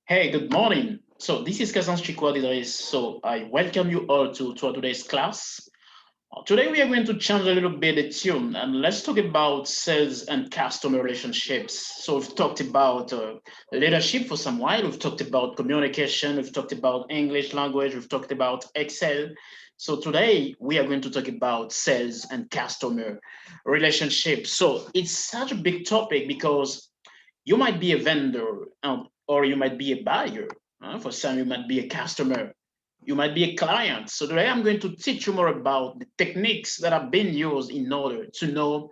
Hey, good morning. So this is Kazan Chikwadidris. So I welcome you all to today's class. Today we are going to change a little bit the tune and let's talk about sales and customer relationships. So we've talked about leadership for some while. We've talked about communication. We've talked about English language. We've talked about Excel. So today we are going to talk about sales and customer relationships. So it's such a big topic because you might be a vendor or you might be a buyer. For some, you might be a customer. You might be a client. So today I'm going to teach you more about the techniques that have been used in order to know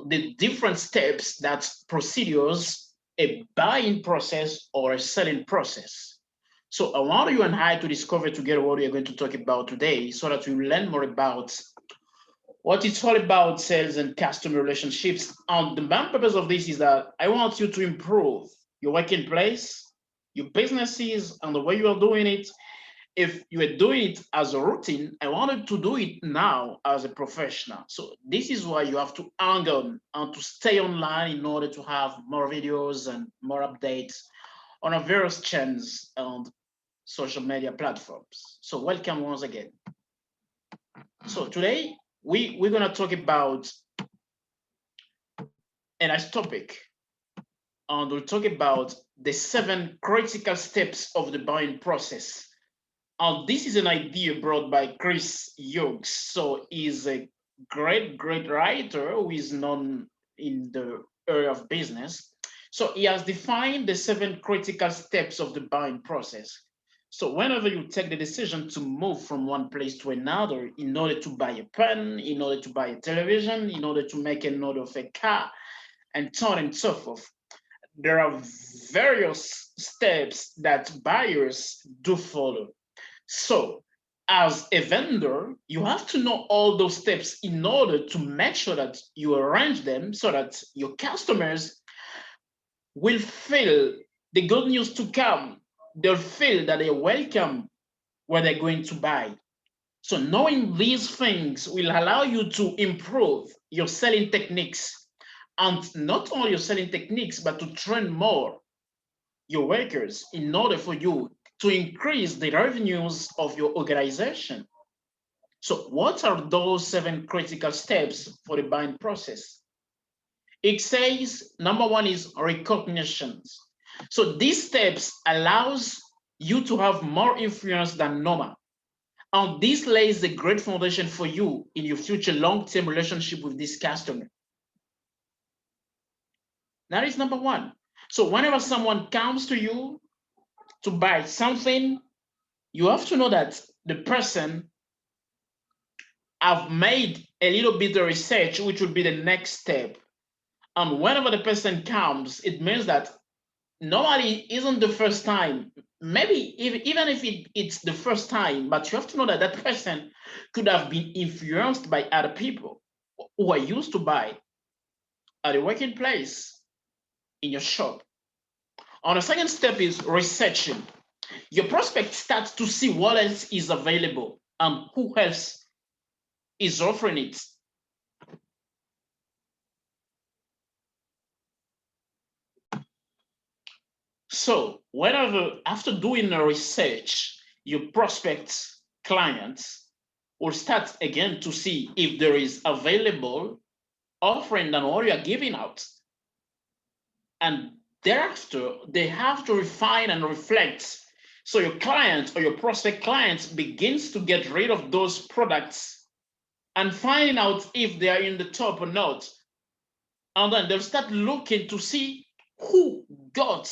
the different steps, that procedures, a buying process or a selling process. So I want you and I to discover together what we are going to talk about today so that we learn more about what it's all about, sales and customer relationships. And the main purpose of this is that I want you to improve your working place, your businesses, and the way you are doing it. If you are doing it as a routine, I wanted to do it now as a professional. So this is why you have to hang on and to stay online in order to have more videos and more updates on our various channels and social media platforms. So welcome once again. So today we're gonna talk about a nice topic, and we'll talk about the 7 critical steps of the buying process. And this is an idea brought by Chris Hughes. So he's a great writer who is known in the area of business. So he has defined the 7 critical steps of the buying process. So whenever you take the decision to move from one place to another in order to buy a pen, in order to buy a television, in order to make an order of a car, and so on and so forth, there are various steps that buyers do follow. So, as a vendor, you have to know all those steps in order to make sure that you arrange them so that your customers will feel the good news to come. They'll feel that they're welcome when they're going to buy. So, knowing these things will allow you to improve your selling techniques, and not only your selling techniques, but to train more your workers in order for you to increase the revenues of your organization. So, what are those 7 critical steps for the buying process? It says number one is recognition. So these steps allows you to have more influence than normal. And this lays a great foundation for you in your future long-term relationship with this customer. That is number one. So whenever someone comes to you to buy something, you have to know that the person have made a little bit of research, which would be the next step. And whenever the person comes, it means that normally isn't the first time. Maybe even if it's the first time, but you have to know that that person could have been influenced by other people who are used to buy at a working place, in your shop. On the second step is researching. Your prospect starts to see what else is available and who else is offering it. So whenever after doing a research, your prospects clients will start again to see if there is available offering than what you are giving out. And thereafter, they have to refine and reflect. So your client or your prospect clients begins to get rid of those products and finding out if they are in the top or not. And then they'll start looking to see who got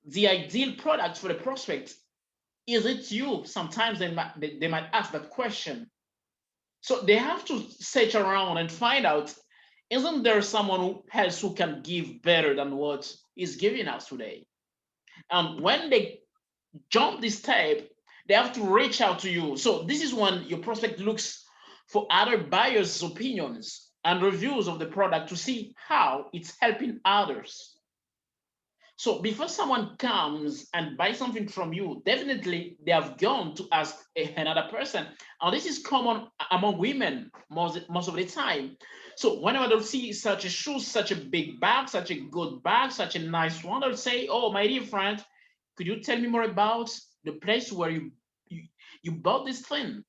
the ideal product for the prospect. Is it you? Sometimes they might ask that question. So they have to search around and find out, isn't there someone else who can give better than what is giving us today? And when they jump this step, they have to reach out to you. So this is when your prospect looks for other buyers' opinions and reviews of the product to see how it's helping others. So before someone comes and buys something from you, definitely they have gone to ask another person. And this is common among women most of the time. So whenever they'll see such a shoe, such a big bag, such a good bag, such a nice one, they'll say, oh, my dear friend, Could you tell me more about the place where you bought this thing?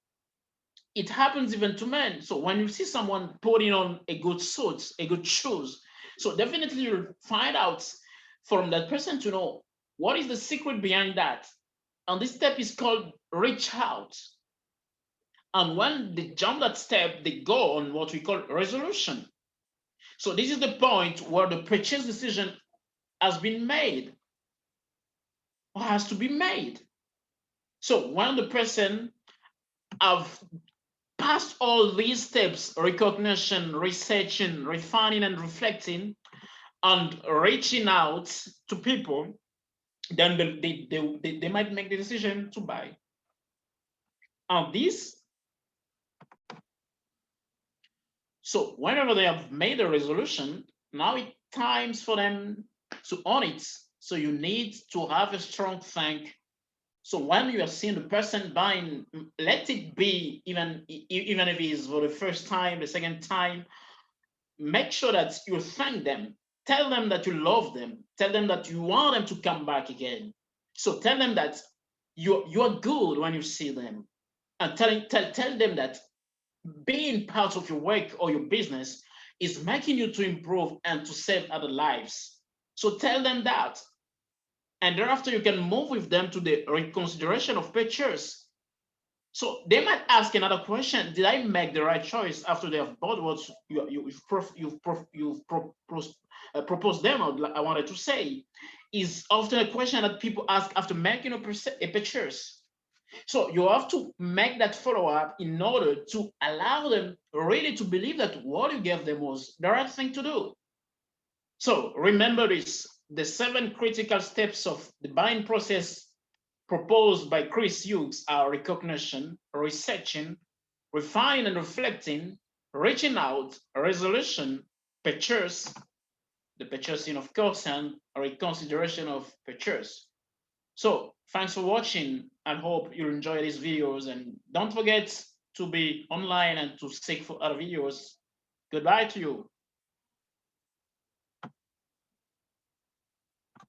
It happens even to men. So when you see someone putting on a good suit, a good shoes, so definitely you'll find out from that person to know what is the secret behind that. And this step is called reach out. And when they jump that step, they go on what we call resolution. So this is the point where the purchase decision has been made or has to be made. So when the person have passed all these steps, recognition, researching, refining, and reflecting, and reaching out to people, then they might make the decision to buy. And this, so whenever they have made a resolution, now it's time for them to own it. So you need to have a strong thank. So when you are seeing the person buying, let it be even if it is for the first time, the second time, make sure that you thank them. Tell them that you love them. Tell them that you want them to come back again. So tell them that you are good when you see them. And tell them that being part of your work or your business is making you to improve and to save other lives. So tell them that. And thereafter, you can move with them to the reconsideration of purchase. So they might ask another question: did I make the right choice after they have bought what you've proposed them? I wanted to say is often a question that people ask after making a purchase. So you have to make that follow up in order to allow them really to believe that what you gave them was the right thing to do. So remember this: the 7 critical steps of the buying process proposed by Chris Hughes are recognition, researching, refining and reflecting, reaching out, resolution, purchase, the purchasing of course, and reconsideration of purchase. So thanks for watching and hope you enjoy these videos, and don't forget to be online and to seek for other videos. Goodbye to you.